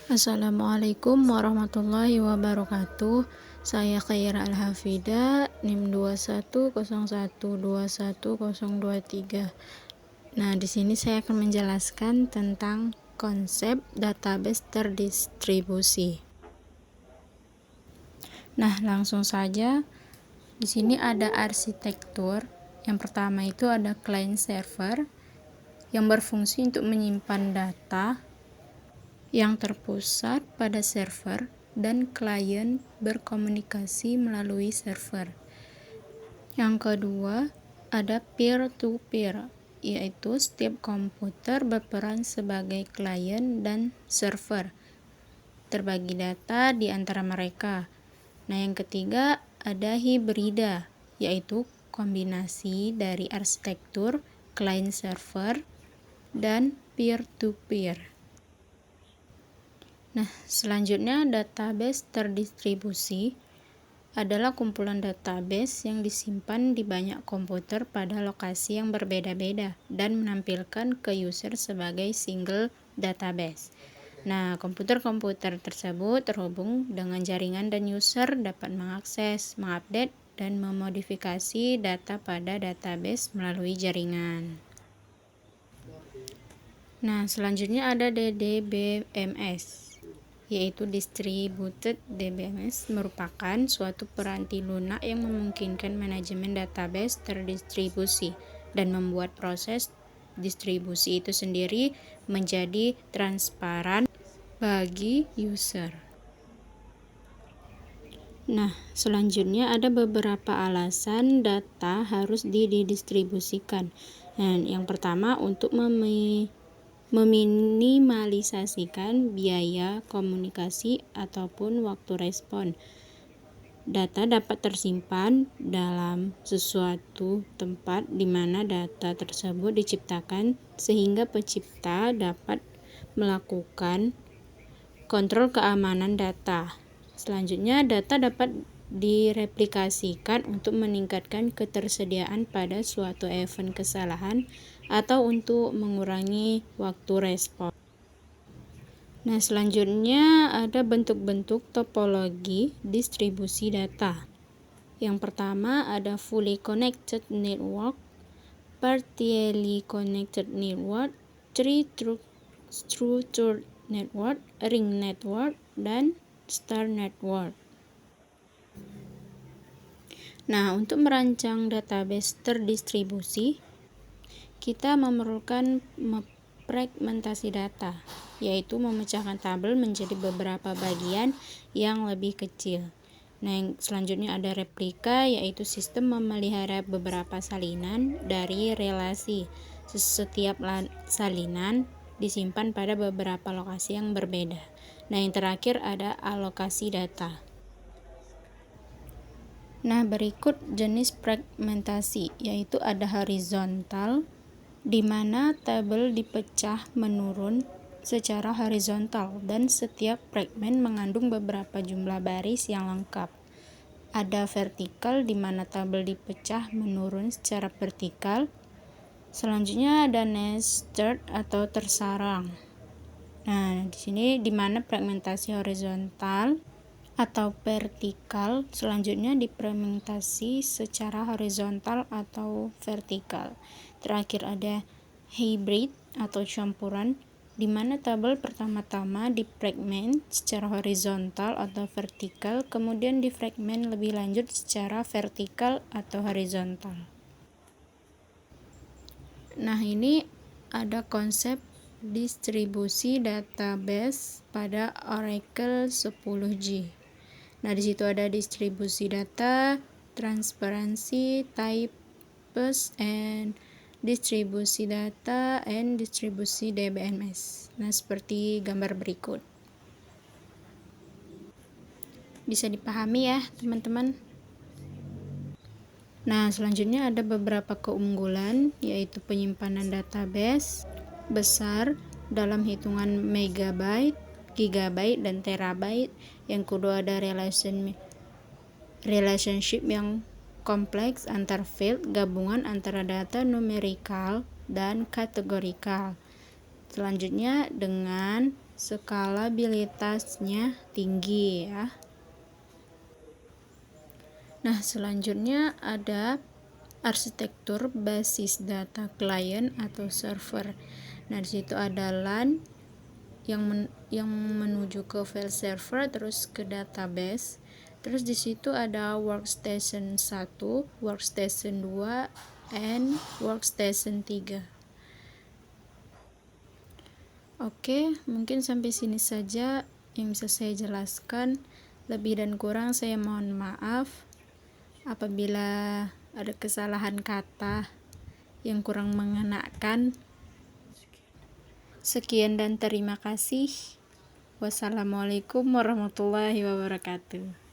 Assalamualaikum warahmatullahi wabarakatuh. Saya Khaira Al-Hafida, NIM 2101210023. Nah, di sini saya akan menjelaskan tentang konsep database terdistribusi. Nah, langsung saja. Di sini ada arsitektur. Yang pertama itu ada client server yang berfungsi untuk menyimpan data yang terpusat pada server dan klien berkomunikasi melalui server. Yang kedua, ada peer-to-peer, yaitu setiap komputer berperan sebagai klien dan server, terbagi data di antara mereka. Nah, yang ketiga ada hibrida, yaitu kombinasi dari arsitektur client server dan peer-to-peer. Nah, selanjutnya database terdistribusi adalah kumpulan database yang disimpan di banyak komputer pada lokasi yang berbeda-beda dan menampilkan ke user sebagai single database. Nah, komputer-komputer tersebut terhubung dengan jaringan dan user dapat mengakses, mengupdate, dan memodifikasi data pada database melalui jaringan. Nah, selanjutnya ada DDBMS, yaitu Distributed DBMS, merupakan suatu peranti lunak yang memungkinkan manajemen database terdistribusi dan membuat proses distribusi itu sendiri menjadi transparan bagi user. Nah, selanjutnya ada beberapa alasan data harus didistribusikan. Nah, yang pertama untuk meminimalisasikan biaya komunikasi ataupun waktu respon. Data dapat tersimpan dalam sesuatu tempat di mana data tersebut diciptakan sehingga pencipta dapat melakukan kontrol keamanan data. Selanjutnya, data dapat direplikasikan untuk meningkatkan ketersediaan pada suatu event kesalahan atau untuk mengurangi waktu respon. Nah, selanjutnya ada bentuk-bentuk topologi distribusi data. Yang pertama ada fully connected network, partially connected network, tree structured network, ring network, dan star network. Nah, untuk merancang database terdistribusi, kita memerlukan fragmentasi data, yaitu memecahkan tabel menjadi beberapa bagian yang lebih kecil. Nah, yang selanjutnya ada replika, yaitu sistem memelihara beberapa salinan dari relasi. Setiap salinan disimpan pada beberapa lokasi yang berbeda. Nah, yang terakhir ada alokasi data. Nah, berikut jenis fragmentasi, yaitu ada horizontal, di mana tabel dipecah menurun secara horizontal dan setiap fragmen mengandung beberapa jumlah baris yang lengkap. Ada vertikal, di mana tabel dipecah menurun secara vertikal. Selanjutnya ada nested atau tersarang. Nah, di sini di mana fragmentasi horizontal atau vertikal, selanjutnya difragmentasi secara horizontal atau vertikal. Terakhir ada hybrid atau campuran, di mana tabel pertama-tama difragmen secara horizontal atau vertikal, kemudian difragmen lebih lanjut secara vertikal atau horizontal. Nah, ini ada konsep distribusi database pada Oracle 10G. Nah, di situ ada distribusi data, transparansi, types, and distribusi data, and distribusi DBMS. Nah, seperti gambar berikut. Bisa dipahami ya, teman-teman? Nah, selanjutnya ada beberapa keunggulan, yaitu penyimpanan database besar dalam hitungan megabyte, gigabyte, dan terabyte. Yang kedua ada relationship yang kompleks antar field, gabungan antara data numerikal dan kategorikal. Selanjutnya dengan skalabilitasnya tinggi ya. Nah, selanjutnya ada arsitektur basis data client atau server. Nah, di situ ada LAN yang menuju ke file server, terus ke database. Terus di situ ada workstation 1, workstation 2, and workstation 3. Oke, mungkin sampai sini saja yang bisa saya jelaskan. Lebih dan kurang saya mohon maaf apabila ada kesalahan kata yang kurang mengenakan. Sekian dan terima kasih. Wassalamualaikum warahmatullahi wabarakatuh.